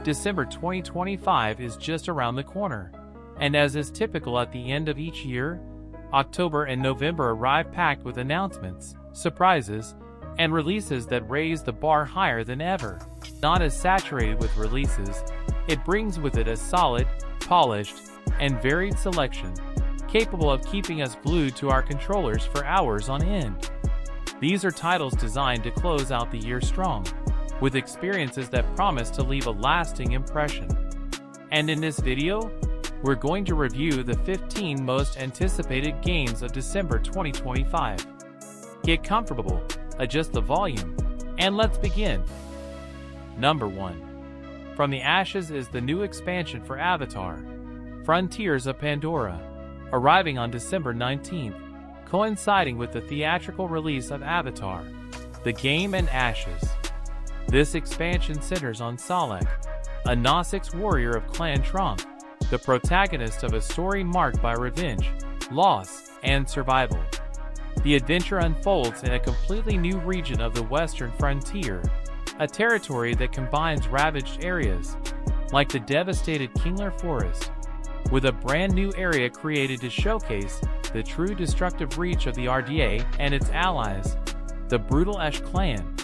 December 2025 is just around the corner, and as is typical at the end of each year, October and November arrive packed with announcements, surprises, and releases that raise the bar higher than ever. Not as saturated with releases, it brings with it a solid, polished, and varied selection, capable of keeping us glued to our controllers for hours on end. These are titles designed to close out the year strong, with experiences that promise to leave a lasting impression. And in this video, we're going to review the 15 most anticipated games of December 2025. Get comfortable, adjust the volume, and let's begin. Number 1. From the Ashes is the new expansion for Avatar, Frontiers of Pandora, arriving on December 19th, coinciding with the theatrical release of Avatar, The Game and Ashes. This expansion centers on Salek, a Gnostic warrior of Clan Tronk, the protagonist of a story marked by revenge, loss, and survival. The adventure unfolds in a completely new region of the Western Frontier, a territory that combines ravaged areas, like the devastated Kingler Forest, with a brand new area created to showcase the true destructive reach of the RDA and its allies, the Brutal Ash Clan.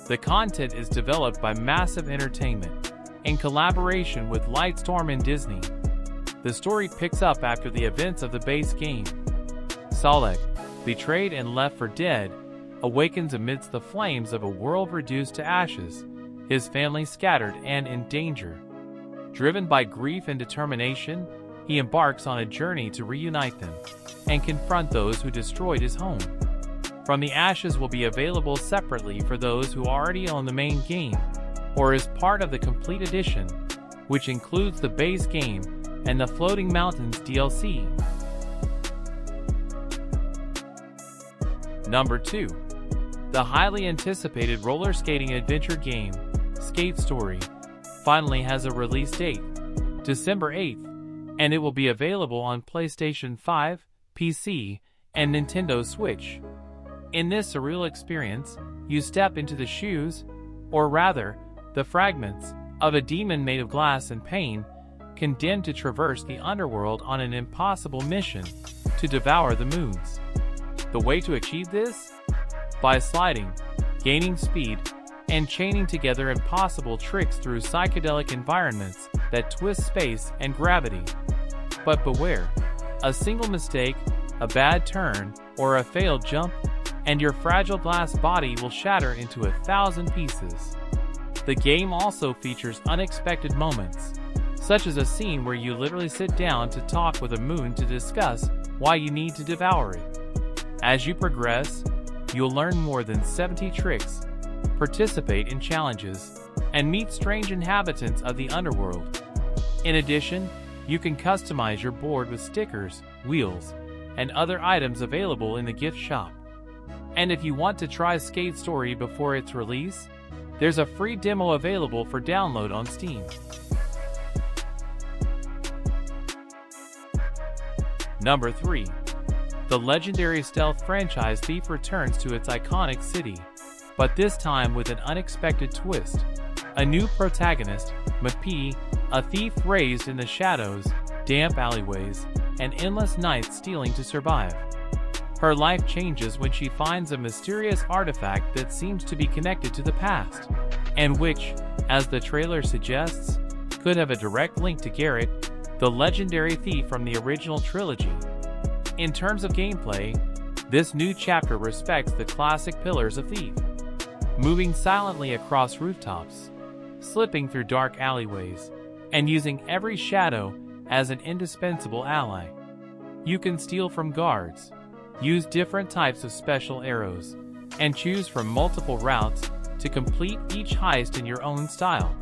The content is developed by Massive Entertainment, in collaboration with Lightstorm and Disney. The story picks up after the events of the base game. Salek, betrayed and left for dead, awakens amidst the flames of a world reduced to ashes, his family scattered and in danger. Driven by grief and determination, he embarks on a journey to reunite them and confront those who destroyed his home. From the Ashes will be available separately for those who already own the main game, or as part of the Complete Edition, which includes the base game and the Floating Mountains DLC. Number 2. The highly anticipated roller skating adventure game, Skate Story, finally has a release date, December 8th, and it will be available on PlayStation 5, PC, and Nintendo Switch. In this surreal experience, you step into the shoes, or rather, the fragments, of a demon made of glass and pain, condemned to traverse the underworld on an impossible mission to devour the moons. The way to achieve this? By sliding, gaining speed, and chaining together impossible tricks through psychedelic environments that twist space and gravity. But beware, a single mistake, a bad turn, or a failed jump, and your fragile glass body will shatter into 1,000 pieces. The game also features unexpected moments, such as a scene where you literally sit down to talk with a moon to discuss why you need to devour it. As you progress, you'll learn more than 70 tricks, participate in challenges, and meet strange inhabitants of the underworld. In addition, you can customize your board with stickers, wheels, and other items available in the gift shop. And if you want to try Skate Story before its release, there's a free demo available for download on Steam. Number 3. The legendary stealth franchise Thief returns to its iconic city, but this time with an unexpected twist. A new protagonist, Mapi, a thief raised in the shadows, damp alleyways, and endless nights stealing to survive. Her life changes when she finds a mysterious artifact that seems to be connected to the past, and which, as the trailer suggests, could have a direct link to Garrett, the legendary thief from the original trilogy. In terms of gameplay, this new chapter respects the classic pillars of Thief, moving silently across rooftops, slipping through dark alleyways, and using every shadow as an indispensable ally. You can steal from guards, use different types of special arrows, and choose from multiple routes to complete each heist in your own style.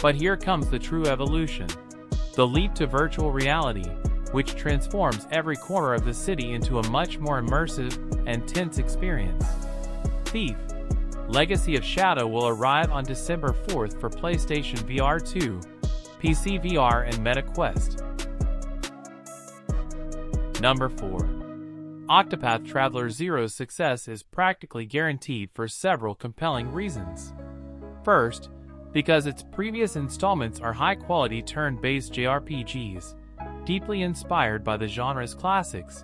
But here comes the true evolution, the leap to virtual reality, which transforms every corner of the city into a much more immersive and tense experience. Thief: Legacy of Shadow will arrive on December 4th for PlayStation VR 2, PC VR, and Meta Quest. Number 4. Octopath Traveler Zero's success is practically guaranteed for several compelling reasons. First, because its previous installments are high-quality turn-based JRPGs, deeply inspired by the genre's classics,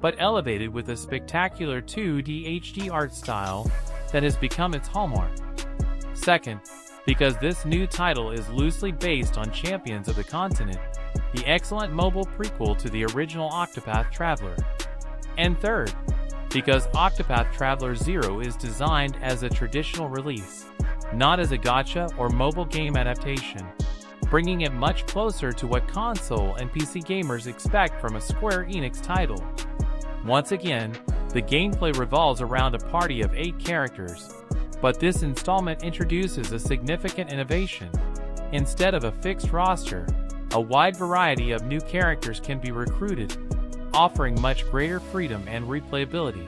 but elevated with a spectacular 2D HD art style that has become its hallmark. Second, because this new title is loosely based on Champions of the Continent, the excellent mobile prequel to the original Octopath Traveler. And third, because Octopath Traveler 0 is designed as a traditional release, not as a gacha or mobile game adaptation, bringing it much closer to what console and PC gamers expect from a Square Enix title. Once again, the gameplay revolves around a party of 8 characters, but this installment introduces a significant innovation. Instead of a fixed roster, a wide variety of new characters can be recruited, offering much greater freedom and replayability.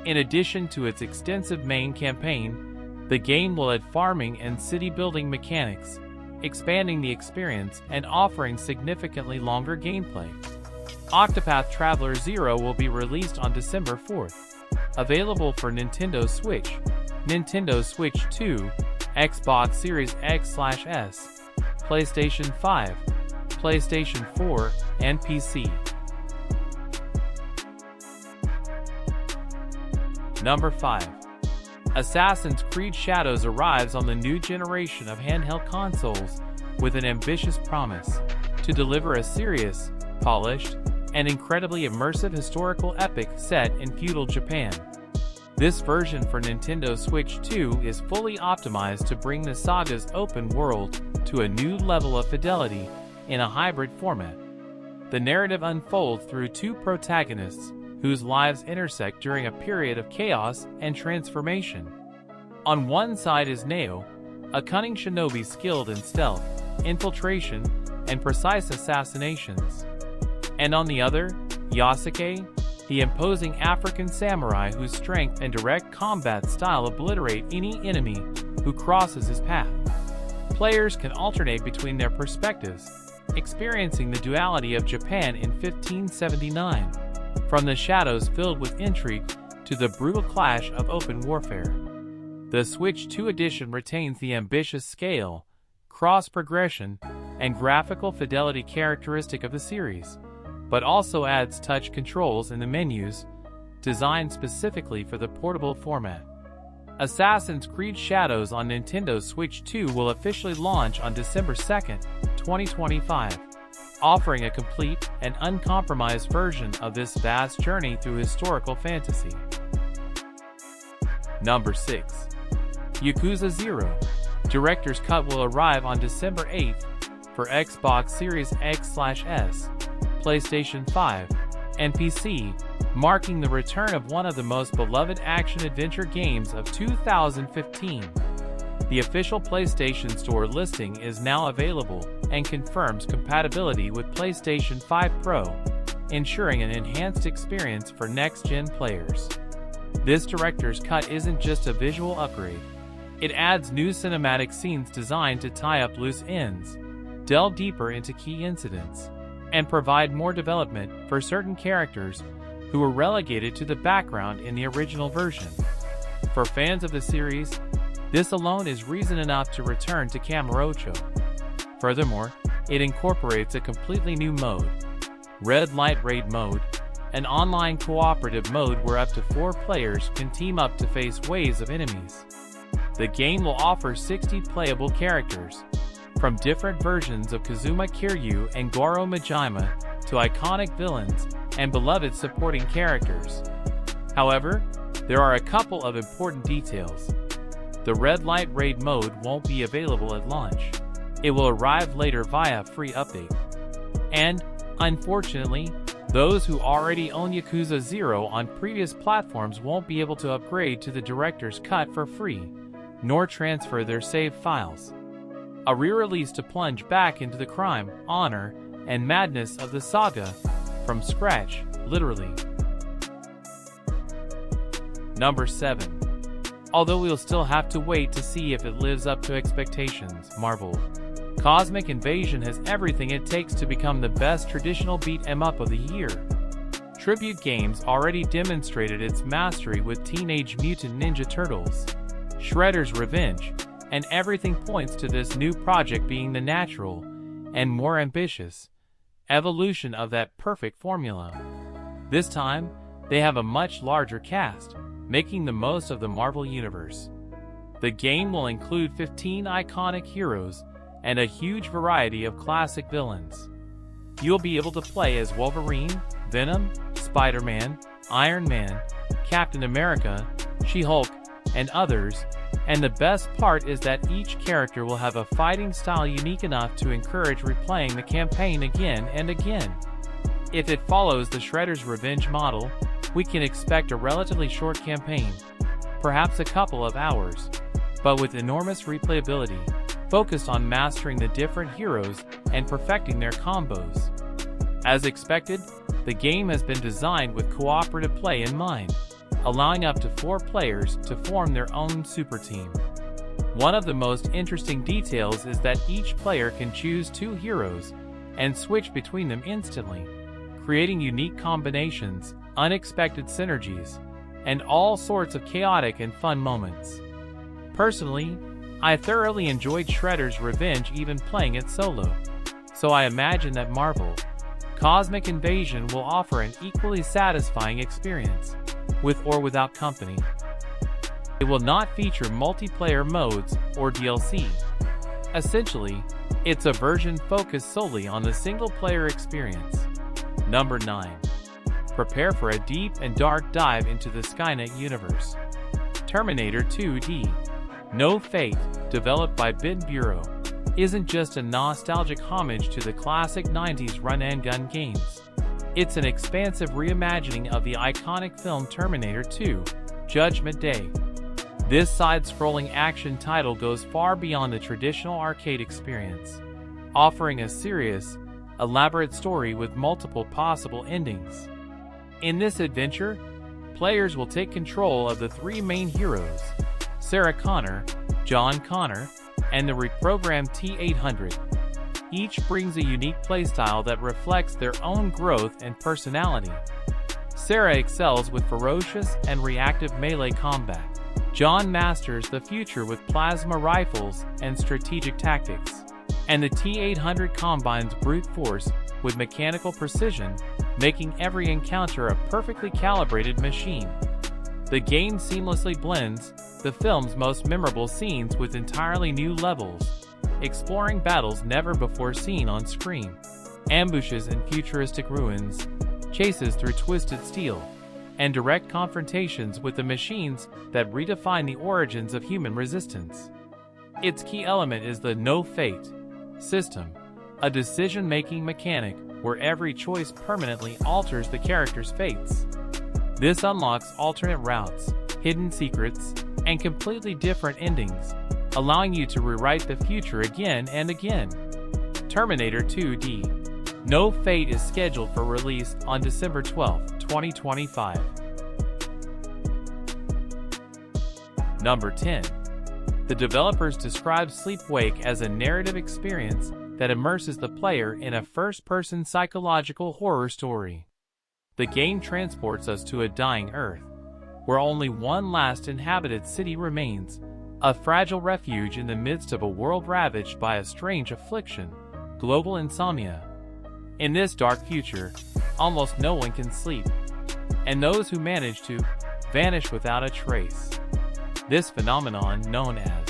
In addition to its extensive main campaign, the game will add farming and city-building mechanics, expanding the experience and offering significantly longer gameplay. Octopath Traveler 0 will be released on December 4th, available for Nintendo Switch, Nintendo Switch 2, Xbox Series X/S, PlayStation 5, PlayStation 4, and PC. Number 5. Assassin's Creed Shadows arrives on the new generation of handheld consoles with an ambitious promise to deliver a serious, polished, and incredibly immersive historical epic set in feudal Japan. This version for Nintendo Switch 2 is fully optimized to bring the saga's open world to a new level of fidelity in a hybrid format. The narrative unfolds through 2 protagonists whose lives intersect during a period of chaos and transformation. On one side is Neo, a cunning shinobi skilled in stealth, infiltration, and precise assassinations. And on the other, Yasuke, the imposing African samurai whose strength and direct combat style obliterate any enemy who crosses his path. Players can alternate between their perspectives, experiencing the duality of Japan in 1579, from the shadows filled with intrigue to the brutal clash of open warfare. The Switch 2 edition retains the ambitious scale, cross-progression, and graphical fidelity characteristic of the series, but also adds touch controls in the menus, designed specifically for the portable format. Assassin's Creed Shadows on Nintendo Switch 2 will officially launch on December 2nd, 2025, offering a complete and uncompromised version of this vast journey through historical fantasy. Number 6. Yakuza 0. Director's Cut will arrive on December 8th for Xbox Series X/S, PlayStation 5, and PC, marking the return of one of the most beloved action-adventure games of 2015. The official PlayStation Store listing is now available and confirms compatibility with PlayStation 5 Pro, ensuring an enhanced experience for next-gen players. This director's cut isn't just a visual upgrade. It adds new cinematic scenes designed to tie up loose ends, delve deeper into key incidents, and provide more development for certain characters who were relegated to the background in the original version. For fans of the series, this alone is reason enough to return to Kamurocho. Furthermore, it incorporates a completely new mode, Red Light Raid mode, an online cooperative mode where up to 4 players can team up to face waves of enemies. The game will offer 60 playable characters, from different versions of Kazuma Kiryu and Goro Majima to iconic villains and beloved supporting characters. However, there are a couple of important details. The Red Light Raid mode won't be available at launch. It will arrive later via free update. And, unfortunately, those who already own Yakuza 0 on previous platforms won't be able to upgrade to the director's cut for free, nor transfer their saved files. A re-release to plunge back into the crime, honor, and madness of the saga, from scratch, literally. Number 7. Although we'll still have to wait to see if it lives up to expectations, Marvel Cosmic Invasion has everything it takes to become the best traditional beat-em-up of the year. Tribute Games already demonstrated its mastery with Teenage Mutant Ninja Turtles, Shredder's Revenge, and everything points to this new project being the natural, and more ambitious, evolution of that perfect formula. This time, they have a much larger cast, making the most of the Marvel Universe. The game will include 15 iconic heroes and a huge variety of classic villains. You'll be able to play as Wolverine, Venom, Spider-Man, Iron Man, Captain America, She-Hulk, and others, and the best part is that each character will have a fighting style unique enough to encourage replaying the campaign again and again. If it follows the Shredder's Revenge model, we can expect a relatively short campaign, perhaps a couple of hours, but with enormous replayability, focused on mastering the different heroes and perfecting their combos. As expected, the game has been designed with cooperative play in mind, allowing up to 4 players to form their own super team. One of the most interesting details is that each player can choose 2 heroes and switch between them instantly, creating unique combinations, unexpected synergies, and all sorts of chaotic and fun moments. Personally, I thoroughly enjoyed Shredder's Revenge even playing it solo, so I imagine that Marvel Cosmic Invasion will offer an equally satisfying experience, with or without company. It will not feature multiplayer modes or DLC. Essentially, it's a version focused solely on the single-player experience. Number 9. Prepare for a deep and dark dive into the Skynet universe. Terminator 2D No Fate, developed by Bit Bureau, isn't just a nostalgic homage to the classic 90s run-and-gun games. It's an expansive reimagining of the iconic film Terminator 2, Judgment Day. This side-scrolling action title goes far beyond the traditional arcade experience, offering a serious, elaborate story with multiple possible endings. In this adventure, players will take control of the 3 main heroes, Sarah Connor, John Connor, and the reprogrammed T-800. Each brings a unique playstyle that reflects their own growth and personality. Sarah excels with ferocious and reactive melee combat. John masters the future with plasma rifles and strategic tactics. And the T-800 combines brute force with mechanical precision, making every encounter a perfectly calibrated machine. The game seamlessly blends the film's most memorable scenes with entirely new levels, exploring battles never before seen on screen, ambushes in futuristic ruins, chases through twisted steel, and direct confrontations with the machines that redefine the origins of human resistance. Its key element is the No Fate system, a decision-making mechanic where every choice permanently alters the character's fates. This unlocks alternate routes, hidden secrets, and completely different endings, allowing you to rewrite the future again and again. Terminator 2D No Fate is scheduled for release on December 12, 2025. Number 10. The developers describe Sleep-Wake as a narrative experience that immerses the player in a first-person psychological horror story. The game transports us to a dying Earth, where only one last inhabited city remains, a fragile refuge in the midst of a world ravaged by a strange affliction, global insomnia. In this dark future, almost no one can sleep, and those who manage to vanish without a trace. This phenomenon, known as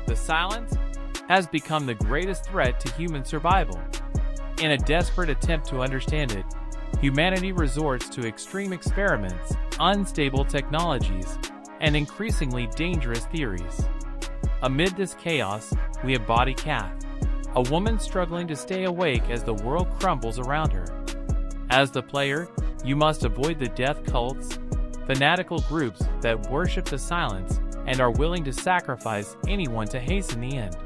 the silence, has become the greatest threat to human survival. In a desperate attempt to understand it, humanity resorts to extreme experiments, unstable technologies, and increasingly dangerous theories. Amid this chaos, we embody Kath, a woman struggling to stay awake as the world crumbles around her. As the player, you must avoid the death cults, fanatical groups that worship the silence and are willing to sacrifice anyone to hasten the end.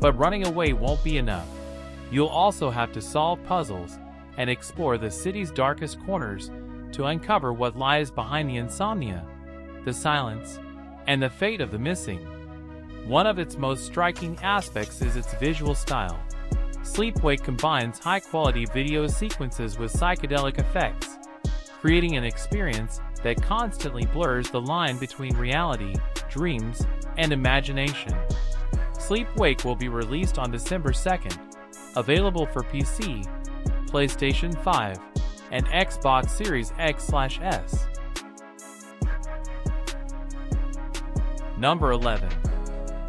But running away won't be enough. You'll also have to solve puzzles and explore the city's darkest corners to uncover what lies behind the insomnia, the silence, and the fate of the missing. One of its most striking aspects is its visual style. Sleep-Wake combines high-quality video sequences with psychedelic effects, creating an experience that constantly blurs the line between reality, dreams, and imagination. Sleep Wake will be released on December 2nd, available for PC, PlayStation 5, and Xbox Series X/S. Number 11.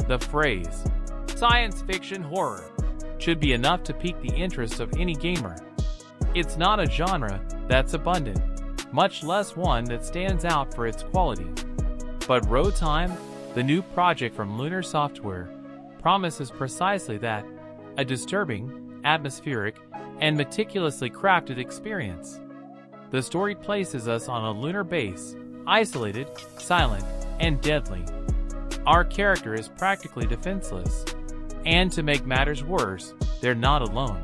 The phrase, science fiction horror, should be enough to pique the interest of any gamer. It's not a genre that's abundant, much less one that stands out for its quality. But Road Time, the new project from Lunar Software, promises precisely that, a disturbing, atmospheric, and meticulously crafted experience. The story places us on a lunar base, isolated, silent, and deadly. Our character is practically defenseless. And to make matters worse, they're not alone.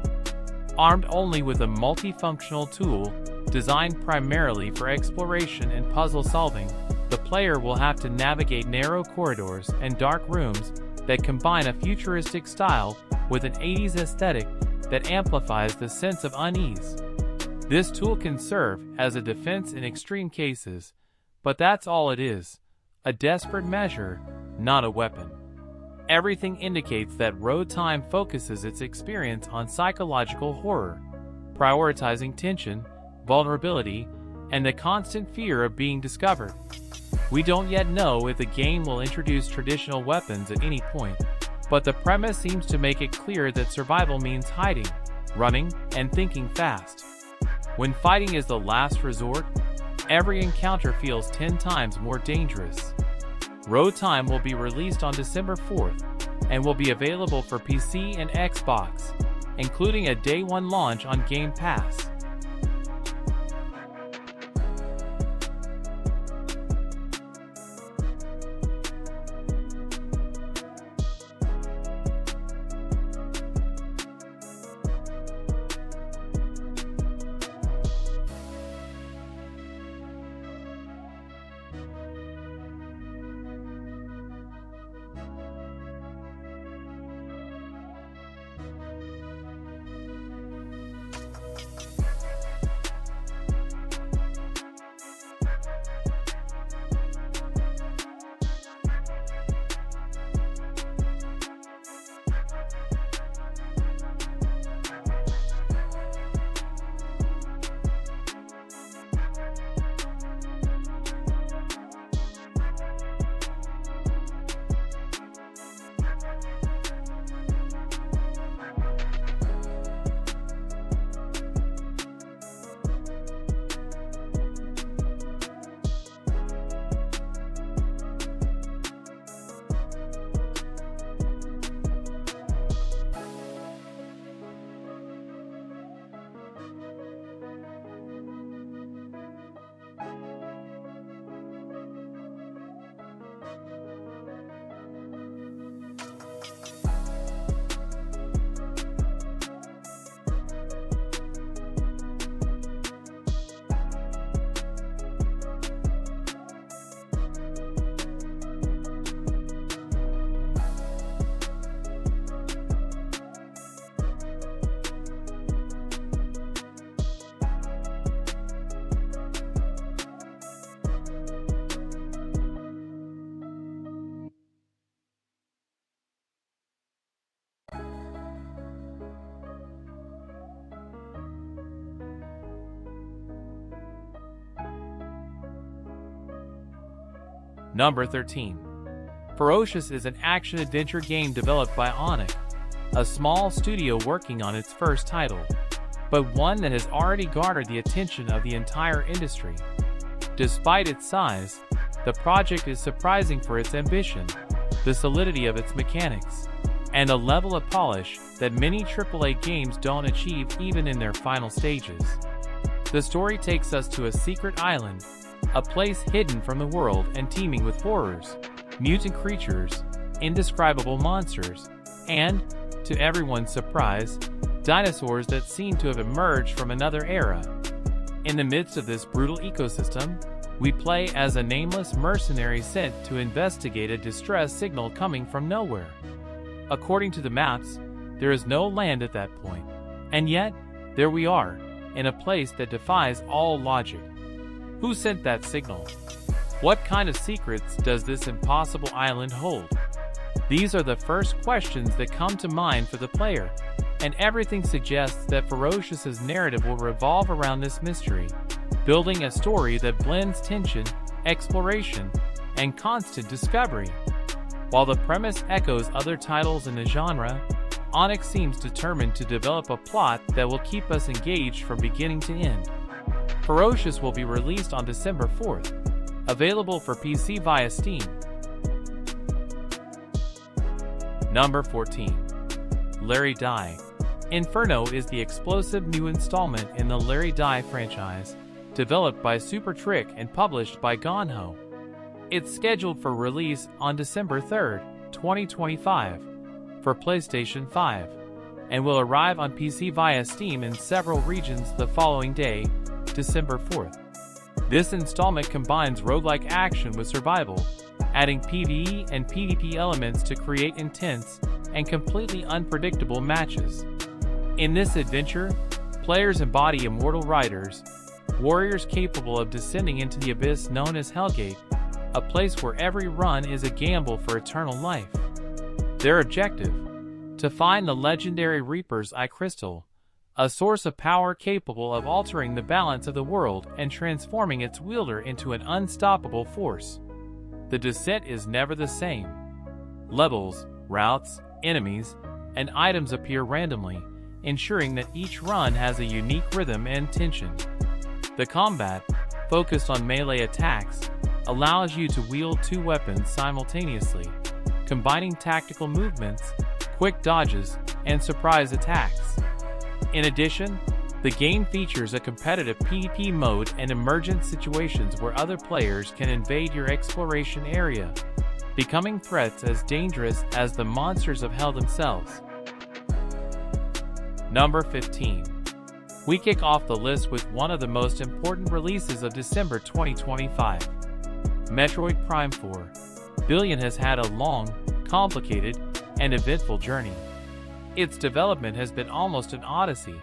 Armed only with a multifunctional tool designed primarily for exploration and puzzle solving, the player will have to navigate narrow corridors and dark rooms that combine a futuristic style with an 80s aesthetic that amplifies the sense of unease. This tool can serve as a defense in extreme cases, but that's all it is, a desperate measure, not a weapon. Everything indicates that Road Time focuses its experience on psychological horror, prioritizing tension, vulnerability, and the constant fear of being discovered. We don't yet know if the game will introduce traditional weapons at any point, but the premise seems to make it clear that survival means hiding, running, and thinking fast. When fighting is the last resort, every encounter feels 10 times more dangerous. Road Time will be released on December 4th and will be available for PC and Xbox, including a Day 1 launch on Game Pass. Number 13. Ferocious is an action-adventure game developed by Onyx, a small studio working on its first title, but one that has already garnered the attention of the entire industry. Despite its size, the project is surprising for its ambition, the solidity of its mechanics, and a level of polish that many AAA games don't achieve even in their final stages. The story takes us to a secret island, a place hidden from the world and teeming with horrors, mutant creatures, indescribable monsters, and, to everyone's surprise, dinosaurs that seem to have emerged from another era. In the midst of this brutal ecosystem, we play as a nameless mercenary sent to investigate a distress signal coming from nowhere. According to the maps, there is no land at that point, and yet, there we are, in a place that defies all logic. Who sent that signal? What kind of secrets does this impossible island hold? These are the first questions that come to mind for the player, and everything suggests that Ferocious's narrative will revolve around this mystery, building a story that blends tension, exploration, and constant discovery. While the premise echoes other titles in the genre, Onyx seems determined to develop a plot that will keep us engaged from beginning to end. Ferocious will be released on December 4th, available for PC via Steam. Number 14. Larry Die. Inferno is the explosive new installment in the Larry Die franchise, developed by Super Trick and published by Gone Ho. It's scheduled for release on December 3rd, 2025, for PlayStation 5, and will arrive on PC via Steam in several regions the following day, December 4th. This installment combines roguelike action with survival, adding PvE and PvP elements to create intense and completely unpredictable matches. In this adventure, players embody immortal riders, warriors capable of descending into the abyss known as Hellgate, a place where every run is a gamble for eternal life. Their objective: to find the legendary Reaper's Eye Crystal, a source of power capable of altering the balance of the world and transforming its wielder into an unstoppable force. The descent is never the same. Levels, routes, enemies, and items appear randomly, ensuring that each run has a unique rhythm and tension. The combat, focused on melee attacks, allows you to wield two weapons simultaneously, combining tactical movements, quick dodges, and surprise attacks. In addition, the game features a competitive PvP mode and emergent situations where other players can invade your exploration area, becoming threats as dangerous as the monsters of hell themselves. Number 15. We kick off the list with one of the most important releases of December 2025. Metroid Prime 4. Billion has had a long, complicated, and eventful journey. Its development has been almost an odyssey,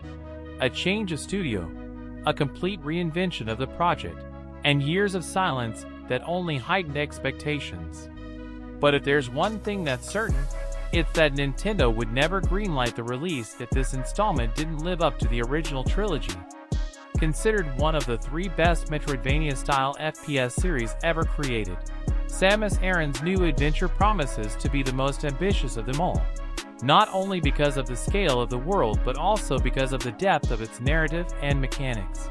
a change of studio, a complete reinvention of the project, and years of silence that only heightened expectations. But if there's one thing that's certain, it's that Nintendo would never greenlight the release if this installment didn't live up to the original trilogy. Considered one of the 3 best Metroidvania-style FPS series ever created, Samus Aran's new adventure promises to be the most ambitious of them all, not only because of the scale of the world but also because of the depth of its narrative and mechanics.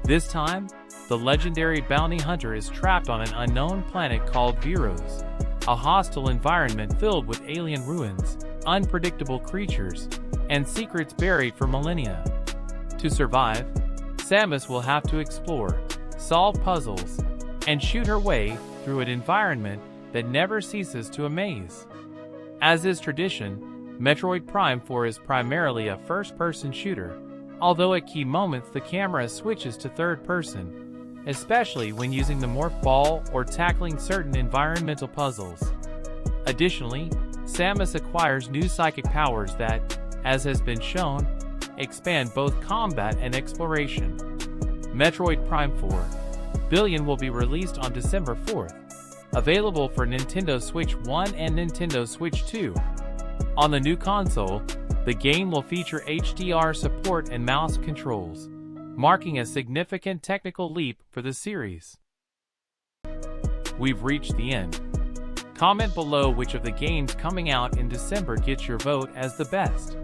This time, the legendary bounty hunter is trapped on an unknown planet called Viros, a hostile environment filled with alien ruins, unpredictable creatures, and secrets buried for millennia. To survive, Samus will have to explore, solve puzzles, and shoot her way through an environment that never ceases to amaze. As is tradition, Metroid Prime 4 is primarily a first-person shooter, although at key moments the camera switches to third-person, especially when using the morph ball or tackling certain environmental puzzles. Additionally, Samus acquires new psychic powers that, as has been shown, expand both combat and exploration. Metroid Prime 4. Billion will be released on December 4th, available for Nintendo Switch 1 and Nintendo Switch 2. On the new console, the game will feature HDR support and mouse controls, marking a significant technical leap for the series. We've reached the end. Comment below which of the games coming out in December gets your vote as the best.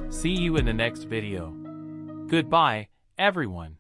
See you in the next video. Goodbye, everyone.